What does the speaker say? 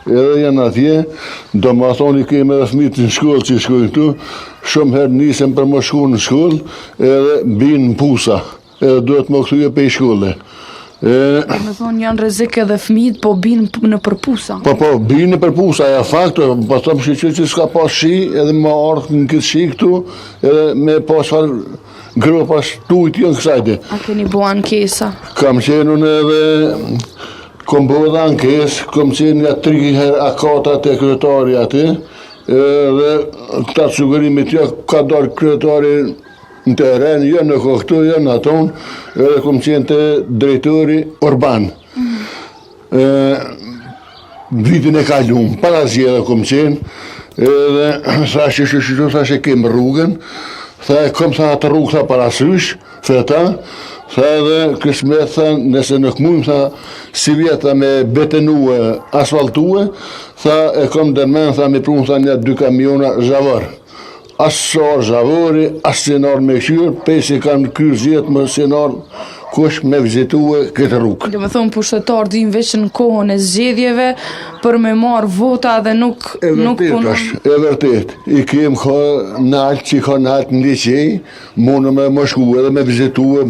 edhe janë atje, do më thoni kemi edhe fëmijët në shkollë që shkojnë këtu, shumë herë nisem për më shku në shkollë, edhe binë në pusa, edhe duhet më kthye pe i shkolle. Me thonë janë rrezik edhe fëmijët, po binë në përpusa. Po, binë në përpusa, ja fakto, po thëmë që s'ka pas shi, edhe më ardhë në këtë shi këtu, edhe me pas farë gropas tujt janë kësajte. A keni bo ankesa? Kam qenë unë edhe, kom bo edhe ankes, kom qenë ja 3 herë akata të kryetari aty, edhe këta sugerimit ja ka darë kryetari në teren, jo në këtu, jo në aton, edhe kom qenë të drejtori urban. Vitin e kalum, para zjedhe kom qenë, edhe thashe kem rrugën, tha kom tha atë rrugë tha parasysh, tha edhe kësmet tha nëse nuk mujmë tha si vjeta me betenue, asfaltue, tha e kom dërmen tha me prunë tha një 2 kamiona zhavar. Asë zhavori, asë senar me qyrë, pesi kanë kyrë zjetë më senar kush me vizitue këtë rrugë. Dhe me thonë pushtetar din veç në kohën e zgjedhjeve për me marë vota dhe nuk punon. E vërtet, i kem ka naltë që ka naltë në liqej, mundë me më shku edhe me vizitue,